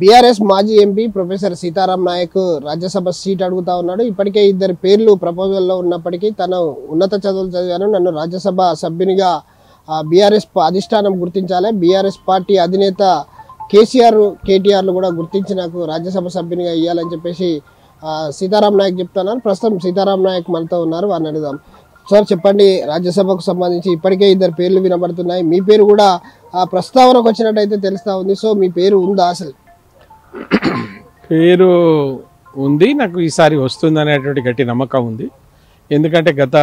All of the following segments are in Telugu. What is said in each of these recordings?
బీఆర్ఎస్ మాజీ MP professor Sitaram Naik Rajya Sabha seat అడుగుతా ఉన్నాడు. ఇప్పటికే ఇద్దరు పేర్లు ప్రపోజల్లో ఉన్నప్పటికీ తను ఉన్నత చదువులు చదివాను, నన్ను రాజ్యసభ సభ్యునిగా బీఆర్ఎస్ అధిష్టానం గుర్తించాలి, బీఆర్ఎస్ పార్టీ అధినేత కేటీఆర్లు కూడా గుర్తించి నాకు రాజ్యసభ సభ్యునిగా ఇవ్వాలని చెప్పేసి సీతారాం నాయక్ చెప్తున్నారు. ప్రస్తుతం సీతారాం నాయక్ మనతో ఉన్నారు, వారిని అడుగుదాం. సార్ చెప్పండి, రాజ్యసభకు సంబంధించి ఇప్పటికే ఇద్దరు పేర్లు వినబడుతున్నాయి, మీ పేరు కూడా ప్రస్తావనకు వచ్చినట్టయితే తెలుస్తా ఉంది. సో మీ పేరు ఉందా? అసలు పేరు ఉంది, నాకు ఈసారి వస్తుంది అనేటువంటి గట్టి నమ్మకం ఉంది. ఎందుకంటే గత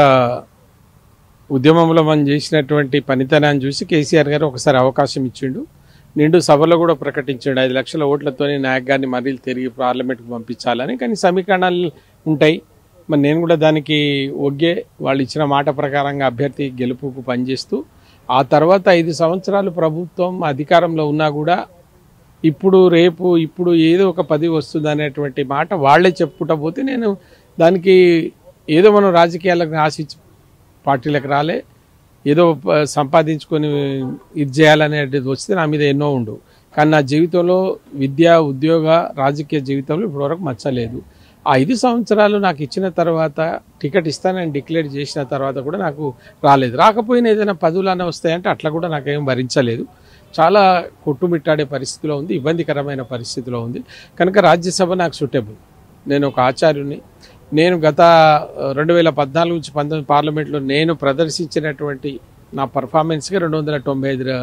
ఉద్యమంలో మనం చేసినటువంటి పనితనాన్ని చూసి కేసీఆర్ గారు ఒకసారి అవకాశం ఇచ్చిండు. నిండు సభలో కూడా ప్రకటించాడు 5 లక్షల ఓట్లతోనే నాయక్ గారిని మరీ తిరిగి పార్లమెంట్కి పంపించాలని. కానీ సమీకరణాలు ఉంటాయి, మరి నేను కూడా దానికి ఒగ్గే వాళ్ళు ఇచ్చిన మాట ప్రకారంగా అభ్యర్థి గెలుపుకు పనిచేస్తూ ఆ తర్వాత 5 సంవత్సరాలు ప్రభుత్వం అధికారంలో ఉన్నా కూడా ఇప్పుడు ఏదో ఒక పదవి వస్తుంది అనేటువంటి మాట వాళ్లే చెప్పుకుంటా పోతే నేను దానికి ఏదో మనం రాజకీయాలకు ఆశించి పార్టీలకు రాలే, ఏదో సంపాదించుకొని ఇది చేయాలనేది వస్తే నా మీద ఎన్నో ఉండవు. కానీ నా జీవితంలో విద్య, ఉద్యోగ, రాజకీయ జీవితంలో ఇప్పటివరకు మచ్చలేదు. ఆ 5 సంవత్సరాలు నాకు ఇచ్చిన తర్వాత టికెట్ ఇస్తానని డిక్లేర్ చేసిన తర్వాత కూడా నాకు రాలేదు. రాకపోయినా ఏదైనా పదవులనే వస్తాయంటే అట్లా కూడా నాకేం భరించలేదు. చాలా కొట్టుమిట్టాడే పరిస్థితిలో ఉంది, ఇబ్బందికరమైన పరిస్థితిలో ఉంది. కనుక రాజ్యసభ నాకు సూటబుల్. నేను ఒక ఆచార్యుని. నేను గత 2014 నుంచి 19 పార్లమెంట్లో నేను ప్రదర్శించినటువంటి నా పర్ఫార్మెన్స్కి 295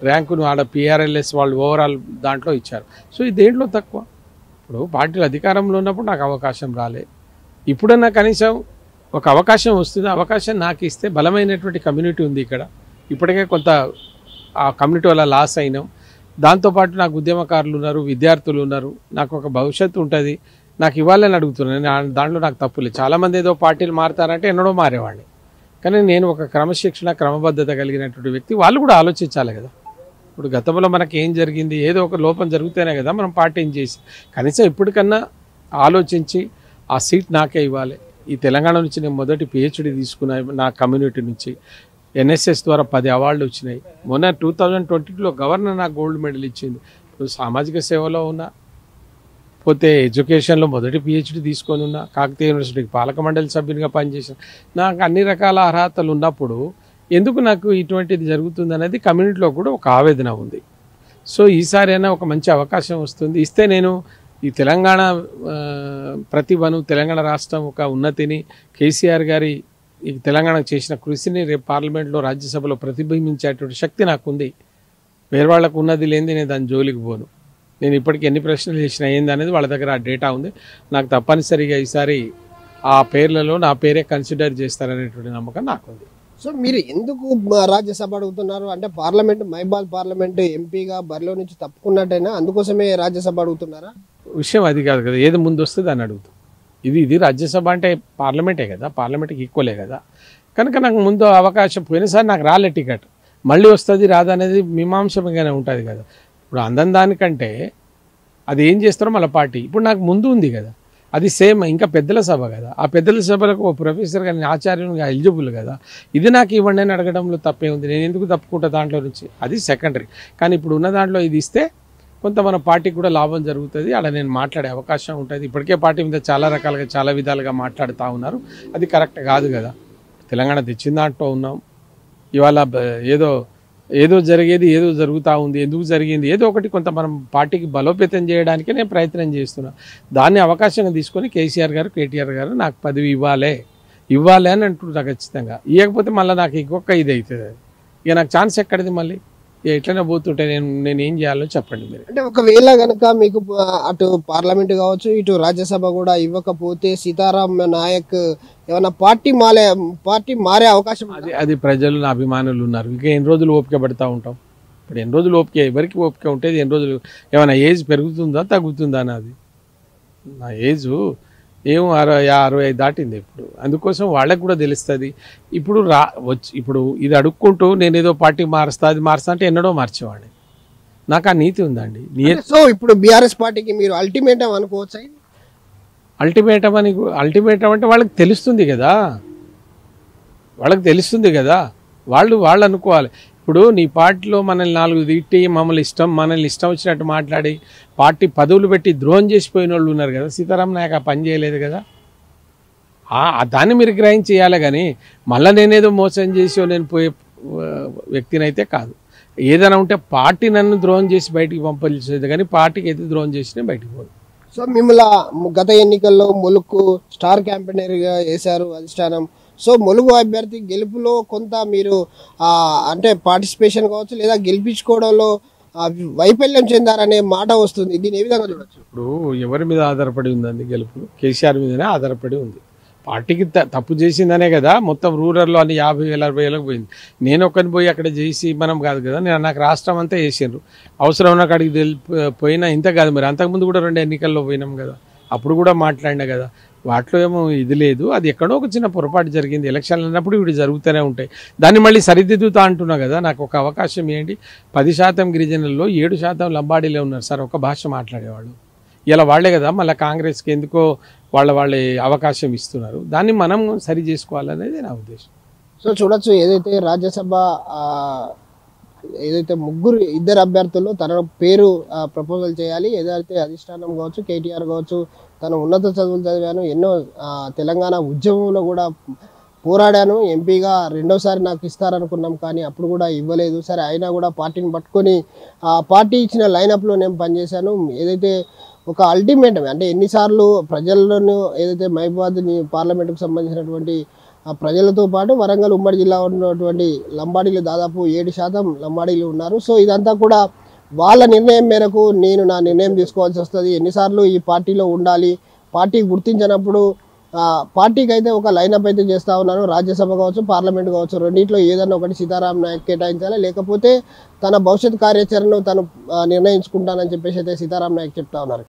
ర్యాంకును ఆడ PRLS వాళ్ళు ఓవరాల్ దాంట్లో ఇచ్చారు. సో ఇది దేంట్లో తక్కువ? ఇప్పుడు పార్టీలు అధికారంలో ఉన్నప్పుడు నాకు అవకాశం రాలే, ఇప్పుడన్నా కనీసం ఒక అవకాశం వస్తుంది. అవకాశం నాకు ఇస్తే బలమైనటువంటి కమ్యూనిటీ ఉంది ఇక్కడ. ఇప్పటికే కొంత ఆ కమ్యూనిటీ వల్ల లాస్ అయినాం. దాంతోపాటు నాకు ఉద్యమకారులు ఉన్నారు, విద్యార్థులు ఉన్నారు, నాకు ఒక భవిష్యత్తు ఉంటుంది. నాకు ఇవ్వాలని అడుగుతున్నాను, దాంట్లో నాకు తప్పులేదు. చాలామంది ఏదో పార్టీలు మారుతారంటే ఎన్నడో మారేవాడిని. కానీ నేను ఒక క్రమశిక్షణ, క్రమబద్ధత కలిగినటువంటి వ్యక్తి. వాళ్ళు కూడా ఆలోచించాలి కదా. ఇప్పుడు గతంలో మనకి ఏం జరిగింది, ఏదో ఒక లోపం జరిగితేనే కదా మనం పార్టీని చేసి. కనీసం ఇప్పటికన్నా ఆలోచించి ఆ సీట్ నాకే ఇవ్వాలి. ఈ తెలంగాణ నుంచి నేను మొదటి PhD తీసుకున్నా, నా కమ్యూనిటీ నుంచి. NSS ద్వారా 10 అవార్డులు వచ్చినాయి. మొన్న 2022లో గవర్నర్ నాకు గోల్డ్ మెడల్ ఇచ్చింది. ఇప్పుడు సామాజిక సేవలో ఉన్నా, పోతే ఎడ్యుకేషన్లో మొదటి PhD తీసుకొని ఉన్నా, కాకతీయ యూనివర్సిటీకి పాలక మండలి సభ్యునిగా పనిచేసిన. నాకు అన్ని రకాల అర్హతలు ఉన్నప్పుడు ఎందుకు నాకు ఇటువంటిది జరుగుతుంది అనేది కమ్యూనిటీలో కూడా ఒక ఆవేదన ఉంది. సో ఈసారి అయినా ఒక మంచి అవకాశం వస్తుంది, ఇస్తే నేను ఈ తెలంగాణ ప్రతిభను, తెలంగాణ రాష్ట్రం ఒక ఉన్నతిని, కేసీఆర్ గారి ఈ తెలంగాణకు చేసిన కృషిని రేపు పార్లమెంట్లో, రాజ్యసభలో ప్రతిబింబించేటువంటి శక్తి నాకుంది. వేరే వాళ్ళకు ఉన్నది లేనిది నేను దాని జోలికి పోను. నేను ఇప్పటికీ ఎన్ని ప్రశ్నలు చేసినా ఏంది అనేది వాళ్ళ దగ్గర ఆ డేటా ఉంది. నాకు తప్పనిసరిగా ఈసారి ఆ పేర్లలో నా పేరే కన్సిడర్ చేస్తారనేటువంటి నమ్మకం నాకుంది. సో మీరు ఎందుకు రాజ్యసభ అడుగుతున్నారు అంటే, మహిబాద్ పార్లమెంట్ ఎంపీగా బరిలో నుంచి తప్పుకున్నట్టయినా అందుకోసమే రాజ్యసభ అడుగుతున్నారా? విషయం అది కాదు కదా, ఏది ముందు వస్తుంది అని అడుగుతాం. ఇది రాజ్యసభ అంటే పార్లమెంటే కదా, పార్లమెంట్కి ఈక్వలే కదా. కనుక నాకు ముందు అవకాశం, పోయినసారి నాకు రాలే టికెట్, మళ్ళీ వస్తుంది రాదనేది మీమాంసంగానే ఉంటుంది కదా. ఇప్పుడు అందం దానికంటే అది ఏం చేస్తారో మళ్ళీ పార్టీ. ఇప్పుడు నాకు ముందు ఉంది కదా, అది సేమ్ ఇంకా పెద్దల సభ కదా. ఆ పెద్దల సభలకు ఓ ప్రొఫెసర్ కానీ ఆచార్యునిగా ఎలిజిబుల్ కదా. ఇది నాకు ఇవ్వండి అని అడగడంలో తప్పే ఉంది. నేను ఎందుకు తప్పుకుంటా దాంట్లో నుంచి, అది సెకండరీ. కానీ ఇప్పుడు ఉన్న దాంట్లో ఇది ఇస్తే కొంత మన పార్టీకి కూడా లాభం జరుగుతుంది. అలా నేను మాట్లాడే అవకాశం ఉంటుంది. ఇప్పటికే పార్టీ మీద చాలా రకాలుగా, చాలా విధాలుగా మాట్లాడుతూ ఉన్నారు. అది కరెక్ట్ కాదు కదా. తెలంగాణ తెచ్చిన దాంట్లో ఉన్నాం. ఇవాళ ఏదో జరిగేది ఏదో జరుగుతూ ఉంది, ఎందుకు జరిగింది ఏదో ఒకటి కొంత మనం పార్టీకి బలోపేతం చేయడానికే నేను ప్రయత్నం చేస్తున్నాను. దాన్ని అవకాశంగా తీసుకొని కేసీఆర్ గారు, కేటీఆర్ గారు నాకు పదవి ఇవ్వాలి అని అంటున్నారు ఖచ్చితంగా. ఇవ్వకపోతే మళ్ళీ నాకు ఇంకొక ఇది అవుతుంది. ఇక నాకు ఛాన్స్ ఎక్కడిది మళ్ళీ? ఎట్లనే పోతుంటే నేను ఏం చేయాలో చెప్పండి మీరు. అంటే ఒకవేళ కనుక మీకు అటు పార్లమెంట్ కావచ్చు, ఇటు రాజ్యసభ కూడా ఇవ్వకపోతే సీతారాం నాయక్ ఏమన్నా పార్టీ మారే అవకాశం? అది ప్రజలు, నా అభిమానులు ఉన్నారు. ఇంకా ఎన్ని రోజులు ఓపిక పడుతూ ఉంటాం? ఇప్పుడు ఎన్ని రోజులు ఓపిక, ఎవరికి ఓపిక ఉంటుంది? ఎన్ని రోజులు ఏమైనా ఏజ్ పెరుగుతుందా తగ్గుతుందా అన్నది? నా ఏజ్ ఏమో 65 దాటింది ఇప్పుడు. అందుకోసం వాళ్ళకి కూడా తెలుస్తుంది. ఇప్పుడు ఇది అడుక్కుంటూ నేను ఏదో పార్టీ మారుస్తా, అది మారుస్తా అంటే ఎన్నడో మార్చేవాడిని. నాకు ఆ నీతి ఉందండి. సో ఇప్పుడు బీఆర్ఎస్ పార్టీకి మీరు అల్టిమేటం అనుకోవచ్చా? అల్టిమేటం అంటే వాళ్ళకి తెలుస్తుంది కదా, వాళ్ళు అనుకోవాలి. ఇప్పుడు నీ పార్టీలో మనల్ని 4 తిట్టి మనల్ని ఇష్టం వచ్చినట్టు మాట్లాడి పార్టీ పదవులు పెట్టి ద్రోహం చేసిపోయిన వాళ్ళు ఉన్నారు కదా. సీతారాం నాయక్ ఆ పని చేయలేదు కదా. దాన్ని మీరు గ్రహించి చేయాలి కానీ మళ్ళీ నేనేదో మోసం చేసి నేను పోయే వ్యక్తిని అయితే కాదు. ఏదైనా ఉంటే పార్టీ నన్ను ద్రోహం చేసి బయటికి పంపించేది కానీ పార్టీకి అయితే ద్రోహం చేసినా బయటికి పోదు. సో మిమ్మల్ని గత ఎన్నికల్లో ములుగు స్టార్ క్యాంపెయినర్గా వేశారు అధిష్టానం. సో ములుగు అభ్యర్థి గెలుపులో కొంత మీరు అంటే పార్టిసిపేషన్ కావచ్చు లేదా గెలిపించుకోవడంలో వైఫల్యం చెందారనే మాట వస్తుంది. దీని ఏ విధంగా చూడొచ్చు? ఇప్పుడు ఎవరి మీద ఆధారపడి ఉందండి గెలుపు? కేసీఆర్ మీదనే ఆధారపడి ఉంది. పార్టీకి తప్పు చేసిందనే కదా మొత్తం రూరల్లో అన్ని 50,000 60,000 పోయింది. నేను ఒక్కరిని పోయి అక్కడ చేసి మనం కాదు కదా. నాకు రాష్ట్రం అంతా వేసారు. అవసరం ఉన్న కాడికి పోయినా ఇంత కాదు. మరి అంతకుముందు కూడా 2 ఎన్నికల్లో పోయినాం కదా. అప్పుడు కూడా మాట్లాడినా కదా. వాటిలో ఏమో ఇది లేదు. అది ఎక్కడో ఒక చిన్న పొరపాటు జరిగింది. ఎలక్షన్లు అన్నప్పుడు ఇవి జరుగుతూనే ఉంటాయి. దాన్ని మళ్ళీ సరిదిద్దుతా అంటున్నా కదా. నాకు ఒక అవకాశం ఏంటి? 10% గిరిజనుల్లో 7% లంబాడీలే ఉన్నారు సార్ ఒక భాష మాట్లాడేవాళ్ళు. ఇలా వాళ్లే కదా మళ్ళీ కాంగ్రెస్కి ఎందుకో వాళ్ళే అవకాశం ఇస్తున్నారు. దాన్ని మనం సరి చేసుకోవాలనేది నా ఉద్దేశం. సో చూడొచ్చు ఏదైతే రాజ్యసభ ఏదైతే ఇద్దరు అభ్యర్థుల్లో తన పేరు ప్రపోజల్ చేయాలి. ఏదైతే అధిష్టానం కావచ్చు కేటీఆర్ కావచ్చు తను ఉన్నత చదువులు చదివాను, ఎన్నో తెలంగాణ ఉద్యమంలో కూడా పోరాడాను, ఎంపీగా 2వసారి నాకు ఇస్తారనుకున్నాం కానీ అప్పుడు కూడా ఇవ్వలేదు. సరే అయినా కూడా పార్టీని పట్టుకొని పార్టీ ఇచ్చిన లైనప్లో నేను పనిచేశాను. ఏదైతే ఒక అల్టిమేటం అంటే ఎన్నిసార్లు ప్రజలను ఏదైతే మహబూబాబాద్ పార్లమెంటుకు సంబంధించినటువంటి ప్రజలతో పాటు వరంగల్ ఉమ్మడి జిల్లా ఉన్నటువంటి లంబాడీలు దాదాపు 7% లంబాడీలు ఉన్నారు. సో ఇదంతా కూడా వాళ్ళ నిర్ణయం మేరకు నేను నా నిర్ణయం తీసుకోవాల్సి వస్తుంది. ఎన్నిసార్లు ఈ పార్టీలో ఉండాలి, పార్టీ గుర్తించినప్పుడు పార్టీకి అయితే ఒక లైనప్ అయితే చేస్తూ ఉన్నాను. రాజ్యసభ కావచ్చు పార్లమెంట్ కావచ్చు రెండింటిలో ఏదన్నా ఒకటి సీతారాం నాయక్ కేటాయించాలి, లేకపోతే తన భవిష్యత్ కార్యాచరణను తను నిర్ణయించుకుంటానని చెప్పేసి అయితే సీతారాం నాయక్ చెప్తా ఉన్నారు.